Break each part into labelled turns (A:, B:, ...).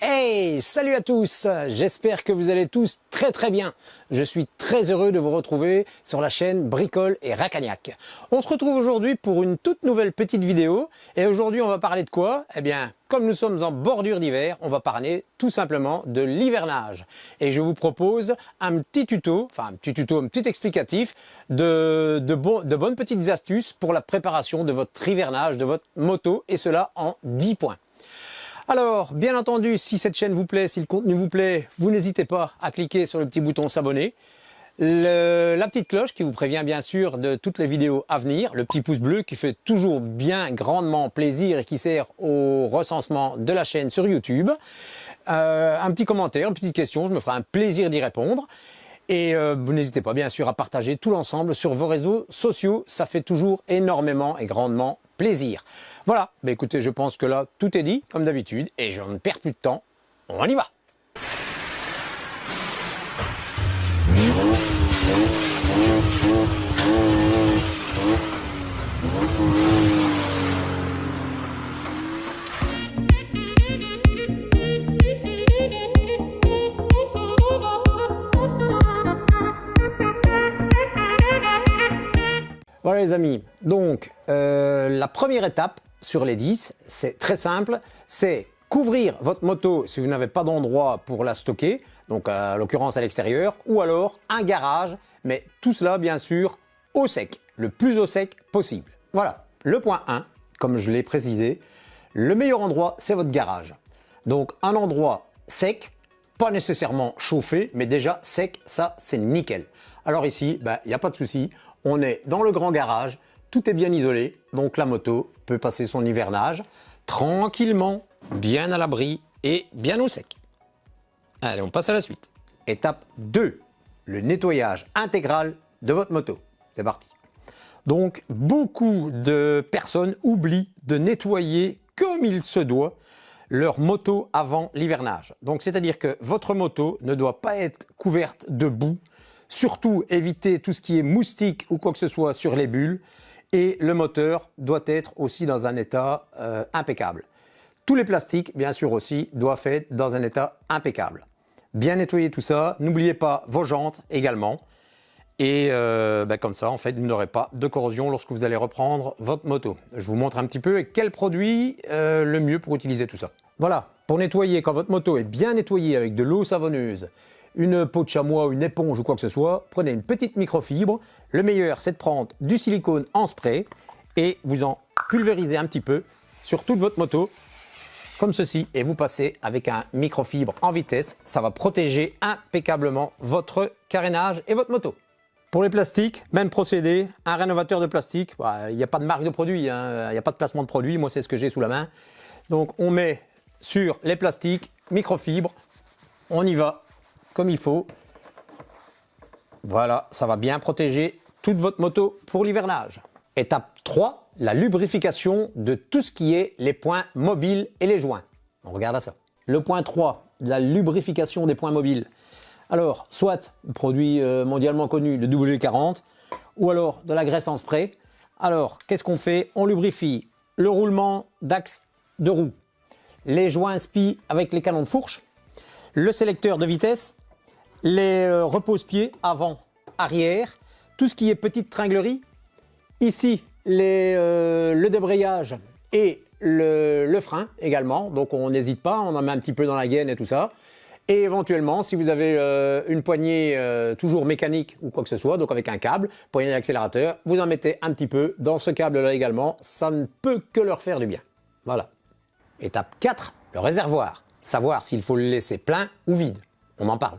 A: Hey, salut à tous, j'espère que vous allez tous très bien. Je suis très heureux de vous retrouver sur la chaîne Bricole et Racagnac. On se retrouve aujourd'hui pour une toute nouvelle petite vidéo. Et aujourd'hui, on va parler de quoi? Eh bien, comme nous sommes en bordure d'hiver, on va parler tout simplement de l'hivernage. Et je vous propose un petit tuto, un petit explicatif de bonnes petites astuces pour la préparation de votre hivernage, de votre moto, et cela en 10 points. Alors, bien entendu, si cette chaîne vous plaît, si le contenu vous plaît, vous n'hésitez pas à cliquer sur le petit bouton s'abonner. La petite cloche qui vous prévient bien sûr de toutes les vidéos à venir. Le petit pouce bleu qui fait toujours bien grandement plaisir et qui sert au recensement de la chaîne sur YouTube. Un petit commentaire, une petite question, je me ferai un plaisir d'y répondre. Et vous n'hésitez pas bien sûr à partager tout l'ensemble sur vos réseaux sociaux. Ça fait toujours énormément et grandement plaisir. Voilà, bah écoutez, je pense que là, tout est dit, comme d'habitude, et je ne perds plus de temps. On y va! Voilà les amis, donc la première étape sur les 10, c'est très simple, c'est couvrir votre moto si vous n'avez pas d'endroit pour la stocker, donc à l'occurrence à l'extérieur, ou alors un garage, mais tout cela bien sûr au sec, le plus au sec possible. Voilà, le point 1, comme je l'ai précisé, le meilleur endroit c'est votre garage. Donc un endroit sec, pas nécessairement chauffé, mais déjà sec, ça c'est nickel. Alors ici, il n'y a pas de souci. On est dans le grand garage, tout est bien isolé, donc la moto peut passer son hivernage tranquillement, bien à l'abri et bien au sec. Allez, on passe à la suite. Étape 2, le nettoyage intégral de votre moto. C'est parti. Donc, beaucoup de personnes oublient de nettoyer comme il se doit leur moto avant l'hivernage. Donc, c'est-à-dire que votre moto ne doit pas être couverte de boue. Surtout, évitez tout ce qui est moustique ou quoi que ce soit sur les bulles. Et le moteur doit être aussi dans un état impeccable. Tous les plastiques, bien sûr aussi, doivent être dans un état impeccable. Bien nettoyer tout ça. N'oubliez pas vos jantes également. Et comme ça, en fait, vous n'aurez pas de corrosion lorsque vous allez reprendre votre moto. Je vous montre un petit peu quel produit le mieux pour utiliser tout ça. Voilà, pour nettoyer, quand votre moto est bien nettoyée avec de l'eau savonneuse, une peau de chamois, une éponge ou quoi que ce soit, prenez une petite microfibre. Le meilleur, c'est de prendre du silicone en spray et vous en pulvérisez un petit peu sur toute votre moto, comme ceci, et vous passez avec un microfibre en vitesse. Ça va protéger impeccablement votre carénage et votre moto. Pour les plastiques, même procédé, un rénovateur de plastique. Il n'y a pas de marque de produit, hein, il n'y a pas de placement de produit, moi c'est ce que j'ai sous la main. Donc on met sur les plastiques, microfibre, on y va comme il faut. Voilà, ça va bien protéger toute votre moto pour l'hivernage. Étape 3, la lubrification de tout ce qui est les points mobiles et les joints. On regarde à ça. Le point 3, la lubrification des points mobiles. Alors, soit le produit mondialement connu, le W40, ou alors de la graisse en spray. Alors, qu'est-ce qu'on fait? On lubrifie le roulement d'axe de roue, les joints spi avec les canons de fourche, le sélecteur de vitesse, les repose-pieds avant, arrière, tout ce qui est petite tringlerie. Ici, le débrayage et le frein également. Donc on n'hésite pas, on en met un petit peu dans la gaine et tout ça. Et éventuellement, si vous avez une poignée toujours mécanique ou quoi que ce soit, donc avec un câble, poignée d'accélérateur, vous en mettez un petit peu dans ce câble-là également. Ça ne peut que leur faire du bien. Voilà. Étape 4, le réservoir. Savoir s'il faut le laisser plein ou vide. On en parle.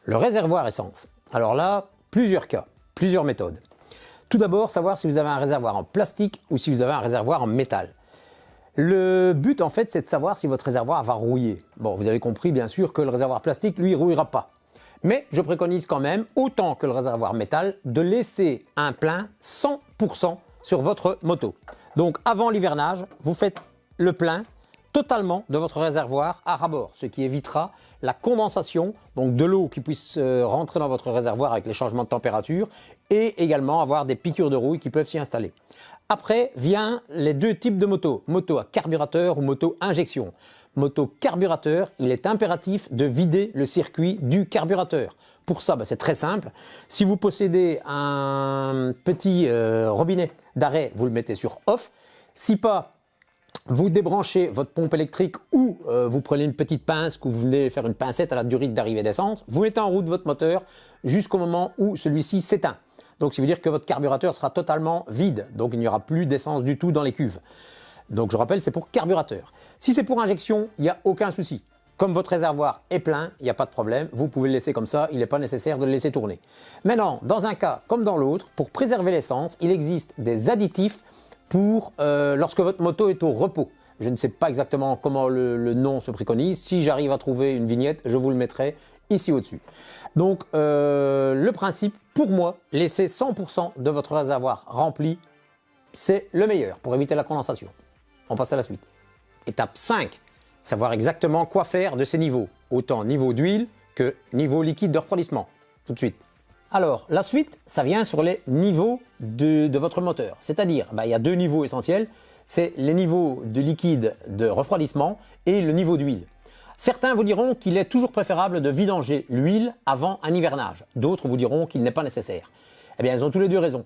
A: Le réservoir essence. Alors là, plusieurs cas, plusieurs méthodes. Tout d'abord, savoir si vous avez un réservoir en plastique ou si vous avez un réservoir en métal. Le but, en fait, c'est de savoir si votre réservoir va rouiller. Bon, vous avez compris, bien sûr, que le réservoir plastique, lui, rouillera pas. Mais je préconise quand même, autant que le réservoir métal, de laisser un plein 100% sur votre moto. Donc, avant l'hivernage, vous faites le plein totalement de votre réservoir à ras-bord, ce qui évitera la condensation, donc de l'eau qui puisse rentrer dans votre réservoir avec les changements de température et également avoir des piqûres de rouille qui peuvent s'y installer. Après vient les deux types de motos, moto à carburateur ou moto injection. moto carburateur, il est impératif de vider le circuit du carburateur. Pour ça, c'est très simple. Si vous possédez un petit robinet d'arrêt, vous le mettez sur off. Si pas, vous débranchez votre pompe électrique ou vous prenez une petite pince que vous venez faire une pincette à la durite d'arrivée d'essence. Vous mettez en route votre moteur jusqu'au moment où celui-ci s'éteint. Donc, ça veut dire que votre carburateur sera totalement vide. Donc, il n'y aura plus d'essence du tout dans les cuves. Donc, je rappelle, c'est pour carburateur. Si c'est pour injection, il n'y a aucun souci. Comme votre réservoir est plein, il n'y a pas de problème. Vous pouvez le laisser comme ça. Il n'est pas nécessaire de le laisser tourner. Maintenant, dans un cas comme dans l'autre, pour préserver l'essence, il existe des additifs pour lorsque votre moto est au repos. Je ne sais pas exactement comment le nom se préconise. Si j'arrive à trouver une vignette, je vous le mettrai ici au-dessus. Donc, le principe, pour moi, laisser 100% de votre réservoir rempli, c'est le meilleur pour éviter la condensation. On passe à la suite. Étape 5, savoir exactement quoi faire de ces niveaux. Autant niveau d'huile que niveau liquide de refroidissement. Tout de suite. Alors, la suite, ça vient sur les niveaux de votre moteur. C'est-à-dire, il y a deux niveaux essentiels. C'est les niveaux de liquide de refroidissement et le niveau d'huile. Certains vous diront qu'il est toujours préférable de vidanger l'huile avant un hivernage. D'autres vous diront qu'il n'est pas nécessaire. Eh bien, ils ont tous les deux raison.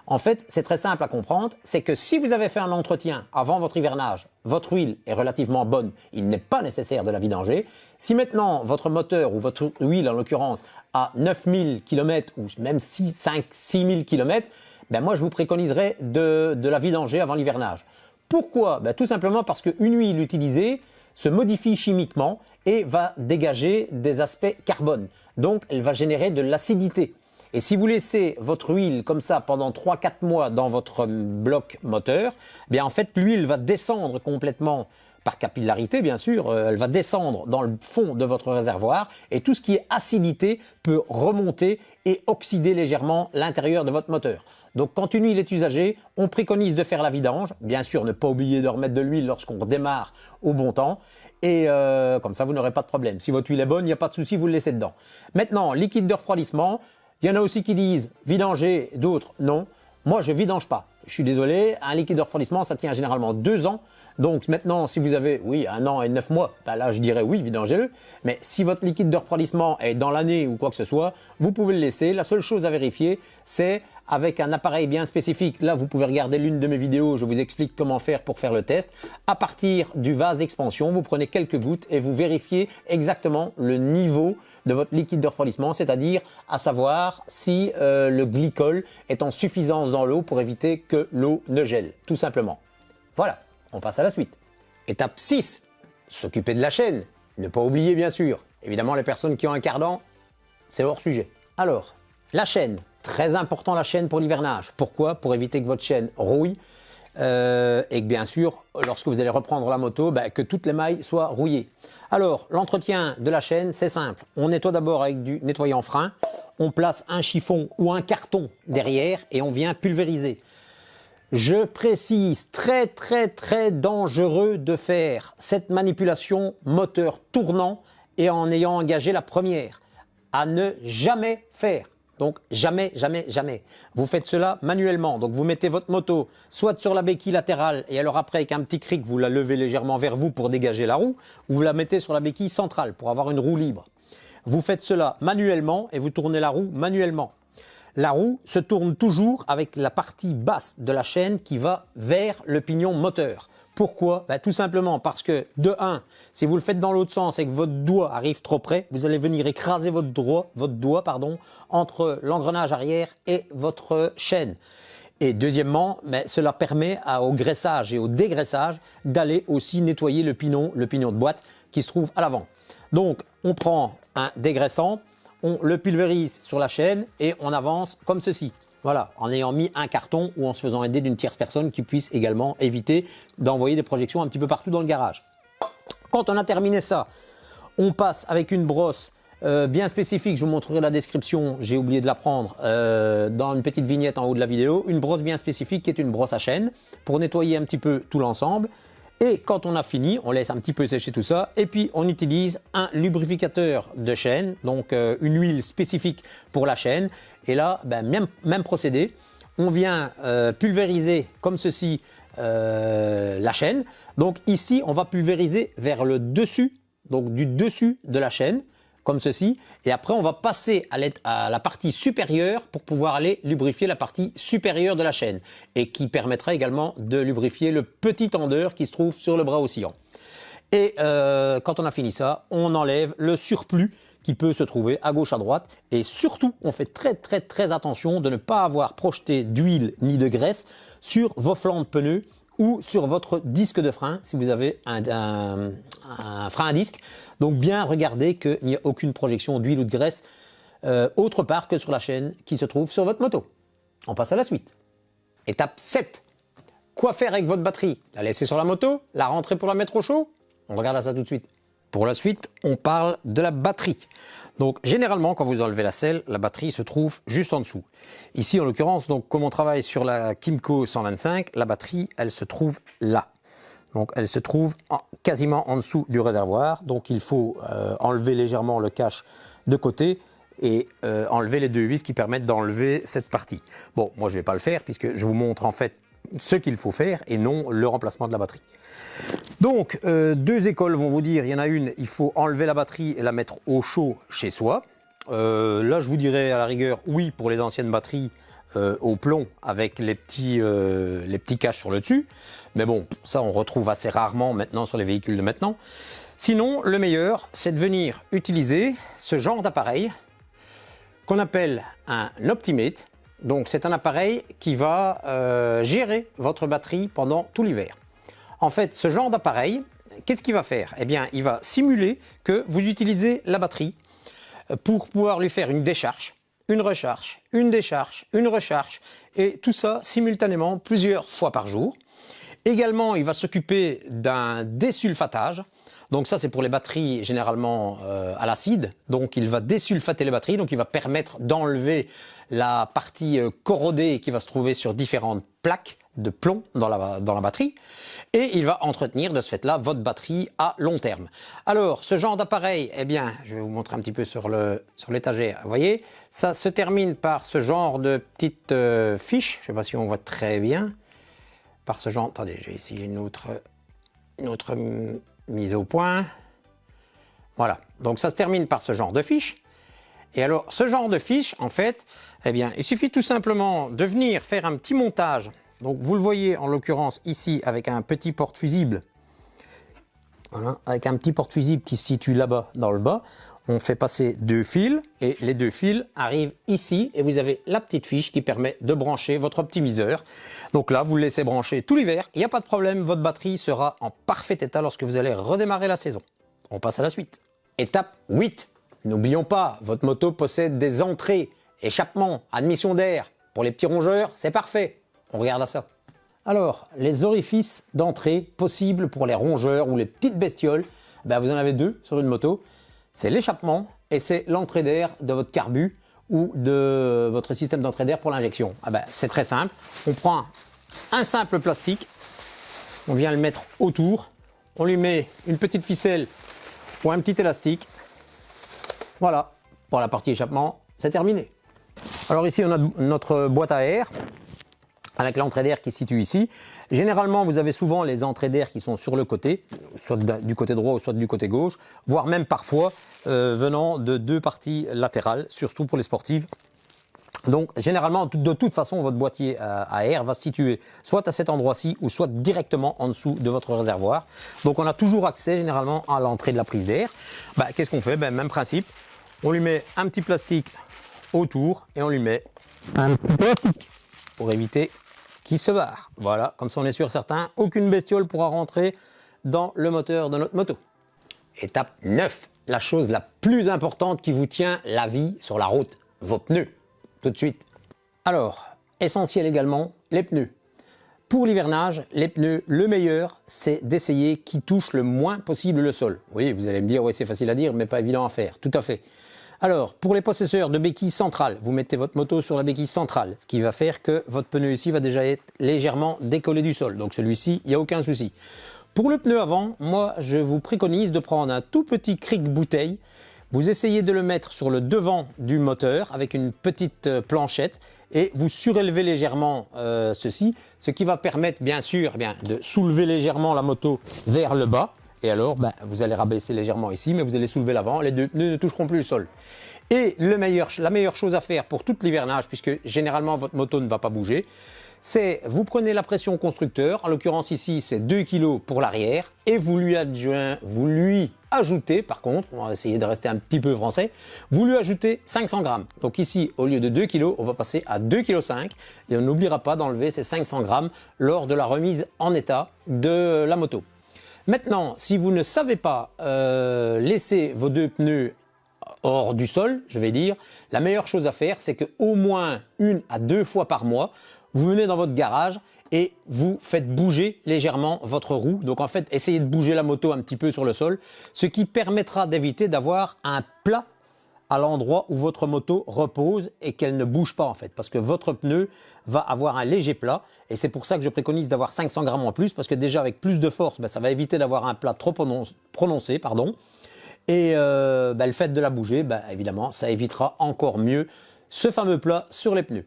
A: En fait, c'est très simple à comprendre, c'est que si vous avez fait un entretien avant votre hivernage, votre huile est relativement bonne, il n'est pas nécessaire de la vidanger. Si maintenant votre moteur ou votre huile en l'occurrence a 9000 km ou même 6000 km, moi je vous préconiserais de la vidanger avant l'hivernage. Pourquoi? Tout simplement parce qu'une huile utilisée se modifie chimiquement et va dégager des aspects carbone. Donc elle va générer de l'acidité. Et si vous laissez votre huile comme ça pendant 3-4 mois dans votre bloc moteur, en fait l'huile va descendre complètement par capillarité bien sûr, elle va descendre dans le fond de votre réservoir et tout ce qui est acidité peut remonter et oxyder légèrement l'intérieur de votre moteur. Donc quand une huile est usagée, on préconise de faire la vidange. Bien sûr, ne pas oublier de remettre de l'huile lorsqu'on redémarre au bon temps. Et comme ça, vous n'aurez pas de problème. Si votre huile est bonne, il n'y a pas de souci, vous le laissez dedans. Maintenant, liquide de refroidissement. Il y en a aussi qui disent vidanger, d'autres non. Moi, je vidange pas. Je suis désolé, un liquide de refroidissement, ça tient généralement 2 ans. Donc maintenant, si vous avez, 1 an et 9 mois, là je dirais oui, vidangez-le. Mais si votre liquide de refroidissement est dans l'année ou quoi que ce soit, vous pouvez le laisser. La seule chose à vérifier, c'est avec un appareil bien spécifique. Là, vous pouvez regarder l'une de mes vidéos, je vous explique comment faire pour faire le test. À partir du vase d'expansion, vous prenez quelques gouttes et vous vérifiez exactement le niveau de votre liquide de refroidissement, c'est-à-dire à savoir si le glycol est en suffisance dans l'eau pour éviter que l'eau ne gèle, tout simplement. Voilà, on passe à la suite. Étape 6, s'occuper de la chaîne. Ne pas oublier bien sûr, évidemment les personnes qui ont un cardan, c'est hors sujet. Alors, la chaîne, très important la chaîne pour l'hivernage. Pourquoi? Pour éviter que votre chaîne rouille et que bien sûr, lorsque vous allez reprendre la moto, que toutes les mailles soient rouillées. Alors, l'entretien de la chaîne, c'est simple. On nettoie d'abord avec du nettoyant frein, on place un chiffon ou un carton derrière et on vient pulvériser. Je précise, très dangereux de faire cette manipulation moteur tournant et en ayant engagé la première. À ne jamais faire. Donc jamais. Vous faites cela manuellement. Donc vous mettez votre moto soit sur la béquille latérale et alors après avec un petit cric vous la levez légèrement vers vous pour dégager la roue, ou vous la mettez sur la béquille centrale pour avoir une roue libre. Vous faites cela manuellement et vous tournez la roue manuellement. La roue se tourne toujours avec la partie basse de la chaîne qui va vers le pignon moteur. Pourquoi? Tout simplement parce que, de 1, si vous le faites dans l'autre sens et que votre doigt arrive trop près, vous allez venir écraser votre doigt entre l'engrenage arrière et votre chaîne. Et deuxièmement, cela permet au graissage et au dégraissage d'aller aussi nettoyer le pignon de boîte qui se trouve à l'avant. Donc, on prend un dégraissant, on le pulvérise sur la chaîne et on avance comme ceci. Voilà, en ayant mis un carton ou en se faisant aider d'une tierce personne qui puisse également éviter d'envoyer des projections un petit peu partout dans le garage. Quand on a terminé ça, on passe avec une brosse bien spécifique, je vous montrerai la description, j'ai oublié de la prendre dans une petite vignette en haut de la vidéo, une brosse bien spécifique qui est une brosse à chaîne pour nettoyer un petit peu tout l'ensemble. Et quand on a fini, on laisse un petit peu sécher tout ça et puis on utilise un lubrificateur de chaîne, donc une huile spécifique pour la chaîne. Et là, même procédé, on vient pulvériser comme ceci la chaîne. Donc ici, on va pulvériser vers le dessus, donc du dessus de la chaîne, comme ceci. Et après, on va passer à la partie supérieure pour pouvoir aller lubrifier la partie supérieure de la chaîne. Et qui permettra également de lubrifier le petit tendeur qui se trouve sur le bras oscillant. Et quand on a fini ça, on enlève le surplus qui peut se trouver à gauche, à droite. Et surtout, on fait très attention de ne pas avoir projeté d'huile ni de graisse sur vos flancs de pneus ou sur votre disque de frein si vous avez un frein à disque. Donc bien regarder qu'il n'y a aucune projection d'huile ou de graisse autre part que sur la chaîne qui se trouve sur votre moto. On passe à la suite. Étape 7. Quoi faire avec votre batterie? La laisser sur la moto? La rentrer pour la mettre au chaud? On regarde ça tout de suite. Pour la suite, on parle de la batterie. Donc généralement, quand vous enlevez la selle, la batterie se trouve juste en dessous. Ici, en l'occurrence, donc comme on travaille sur la Kymco 125, la batterie, elle se trouve là. Donc elle se trouve quasiment en dessous du réservoir. Donc il faut enlever légèrement le cache de côté et enlever les deux vis qui permettent d'enlever cette partie. Bon, moi je ne vais pas le faire puisque je vous montre en fait ce qu'il faut faire et non le remplacement de la batterie. Donc, deux écoles vont vous dire, il y en a une, il faut enlever la batterie et la mettre au chaud chez soi. Là, je vous dirais à la rigueur, oui, pour les anciennes batteries au plomb avec les petits caches sur le dessus. Mais bon, ça, on retrouve assez rarement maintenant sur les véhicules de maintenant. Sinon, le meilleur, c'est de venir utiliser ce genre d'appareil qu'on appelle un Optimate. Donc, c'est un appareil qui va gérer votre batterie pendant tout l'hiver. En fait, ce genre d'appareil, qu'est-ce qu'il va faire? Eh bien, il va simuler que vous utilisez la batterie pour pouvoir lui faire une décharge, une recharge, une décharge, une recharge, et tout ça simultanément plusieurs fois par jour. Également, il va s'occuper d'un désulfatage. Donc ça, c'est pour les batteries généralement à l'acide. Donc il va désulfater les batteries, donc il va permettre d'enlever la partie corrodée qui va se trouver sur différentes plaques de plomb dans la batterie. Et il va entretenir de ce fait-là votre batterie à long terme. Alors, ce genre d'appareil, eh bien, je vais vous montrer un petit peu sur l'étagère. Vous voyez, ça se termine par ce genre de petite fiche. Je ne sais pas si on voit très bien. Par ce genre, attendez, j'ai ici une autre mise au point. Voilà, donc ça se termine par ce genre de fiche. Et alors, ce genre de fiche, en fait, eh bien, il suffit tout simplement de venir faire un petit montage. Donc, vous le voyez en l'occurrence ici avec un petit porte-fusible. Voilà, avec un petit porte-fusible qui se situe là-bas dans le bas. On fait passer deux fils et les deux fils arrivent ici et vous avez la petite fiche qui permet de brancher votre optimiseur. Donc là, vous le laissez brancher tout l'hiver, il n'y a pas de problème, votre batterie sera en parfait état lorsque vous allez redémarrer la saison. On passe à la suite. Étape 8. N'oublions pas, votre moto possède des entrées, échappements, admission d'air. Pour les petits rongeurs, c'est parfait. On regarde à ça. Alors, les orifices d'entrée possibles pour les rongeurs ou les petites bestioles, ben vous en avez deux sur une moto. C'est l'échappement et c'est l'entrée d'air de votre carbu ou de votre système d'entrée d'air pour l'injection. Ah ben, c'est très simple. On prend un simple plastique, on vient le mettre autour, on lui met une petite ficelle ou un petit élastique. Voilà, pour la partie échappement, c'est terminé. Alors ici, on a notre boîte à air avec l'entrée d'air qui se situe ici. Généralement, vous avez souvent les entrées d'air qui sont sur le côté, soit du côté droit ou soit du côté gauche, voire même parfois venant de deux parties latérales, surtout pour les sportives. Donc généralement, de toute façon, votre boîtier à air va se situer soit à cet endroit-ci ou soit directement en dessous de votre réservoir. Donc on a toujours accès généralement à l'entrée de la prise d'air. Bah, qu'est-ce qu'on fait? Même principe, on lui met un petit plastique autour et on lui met un petit plastique pour éviter qui se barre. Voilà, comme ça on est sûr certain, aucune bestiole pourra rentrer dans le moteur de notre moto. Étape 9, la chose la plus importante qui vous tient la vie sur la route, vos pneus. Tout de suite. Alors, essentiel également, les pneus. Pour l'hivernage, les pneus, le meilleur, c'est d'essayer qu'ils touchent le moins possible le sol. Oui, vous allez me dire, oui, c'est facile à dire, mais pas évident à faire. Tout à fait. Alors, pour les possesseurs de béquilles centrales, vous mettez votre moto sur la béquille centrale, ce qui va faire que votre pneu ici va déjà être légèrement décollé du sol. Donc celui-ci, il n'y a aucun souci. Pour le pneu avant, moi, je vous préconise de prendre un tout petit cric bouteille Vous essayez de le mettre sur le devant du moteur avec une petite planchette et vous surélevez légèrement ceci, ce qui va permettre bien sûr de soulever légèrement la moto vers le bas. Et alors, vous allez rabaisser légèrement ici, mais vous allez soulever l'avant, les deux pneus ne toucheront plus le sol. Et la meilleure chose à faire pour tout l'hivernage, puisque généralement votre moto ne va pas bouger, c'est vous prenez la pression constructeur, en l'occurrence ici c'est 2 kg pour l'arrière, et vous lui ajoutez, par contre, on va essayer de rester un petit peu français, vous lui ajoutez 500 grammes. Donc ici, au lieu de 2 kg, on va passer à 2,5 kg, et on n'oubliera pas d'enlever ces 500 grammes lors de la remise en état de la moto. Maintenant, si vous ne savez pas laisser vos deux pneus hors du sol, je vais dire, la meilleure chose à faire, c'est qu'au moins 1 à 2 fois par mois, vous venez dans votre garage et vous faites bouger légèrement votre roue. Donc en fait, essayez de bouger la moto un petit peu sur le sol, ce qui permettra d'éviter d'avoir un plat à l'endroit où votre moto repose et qu'elle ne bouge pas en fait. Parce que votre pneu va avoir un léger plat et c'est pour ça que je préconise d'avoir 500 grammes en plus parce que déjà avec plus de force, ça va éviter d'avoir un plat trop prononcé. Et le fait de la bouger, évidemment, ça évitera encore mieux ce fameux plat sur les pneus.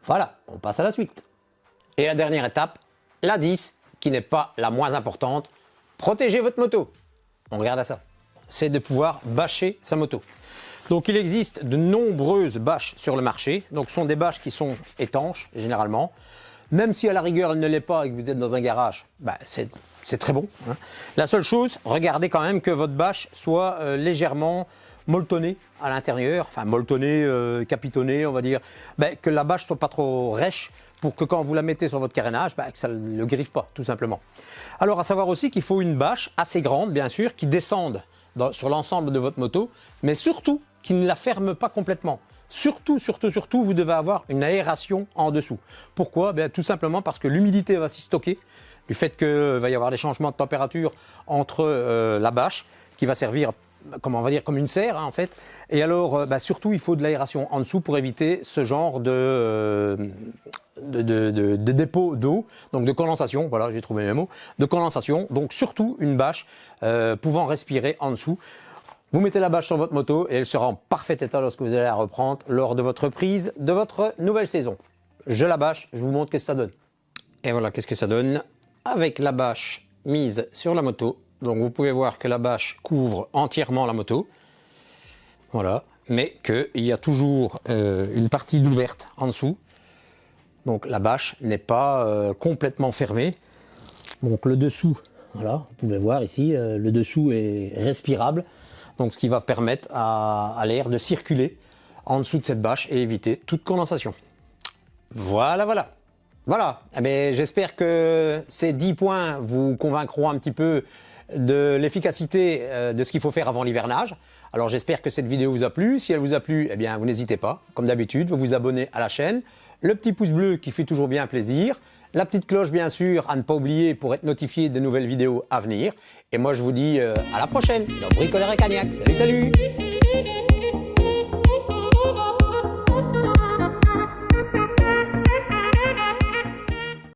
A: Voilà, on passe à la suite. Et la dernière étape, la 10, qui n'est pas la moins importante, protégez votre moto. On regarde à ça. C'est de pouvoir bâcher sa moto. Donc il existe de nombreuses bâches sur le marché. Donc ce sont des bâches qui sont étanches, généralement. Même si à la rigueur elle ne l'est pas et que vous êtes dans un garage, c'est très bon. La seule chose, regardez quand même que votre bâche soit légèrement molletonnée à l'intérieur, enfin molletonnée, capitonnée, on va dire, que la bâche soit pas trop rêche pour que quand vous la mettez sur votre carénage, que ça ne le griffe pas, tout simplement. Alors à savoir aussi qu'il faut une bâche assez grande, bien sûr, qui descende sur l'ensemble de votre moto, mais surtout qui ne la ferme pas complètement. Surtout, vous devez avoir une aération en dessous. Pourquoi? Tout simplement parce que l'humidité va s'y stocker, du fait qu'il va y avoir des changements de température entre la bâche, qui va servir comme une serre en fait. Et alors, surtout, il faut de l'aération en dessous pour éviter ce genre de dépôt d'eau, donc de condensation, voilà, j'ai trouvé mes mots, de condensation, donc surtout une bâche pouvant respirer en dessous. Vous mettez la bâche sur votre moto et elle sera en parfait état lorsque vous allez la reprendre lors de votre reprise de votre nouvelle saison. Je la bâche, je vous montre ce que ça donne. Et voilà, qu'est-ce que ça donne avec la bâche mise sur la moto. Donc vous pouvez voir que la bâche couvre entièrement la moto. Voilà, mais qu'il y a toujours une partie ouverte en dessous. Donc la bâche n'est pas complètement fermée. Donc le dessous, voilà, vous pouvez voir ici, le dessous est respirable. Donc ce qui va permettre à l'air de circuler en dessous de cette bâche et éviter toute condensation. Voilà. J'espère que ces 10 points vous convaincront un petit peu de l'efficacité de ce qu'il faut faire avant l'hivernage. Alors j'espère que cette vidéo vous a plu. Si elle vous a plu, vous n'hésitez pas, comme d'habitude, vous abonnez à la chaîne. Le petit pouce bleu qui fait toujours bien plaisir. La petite cloche bien sûr à ne pas oublier pour être notifié des nouvelles vidéos à venir. Et moi je vous dis à la prochaine dans Bricoleur et Cagnac. Salut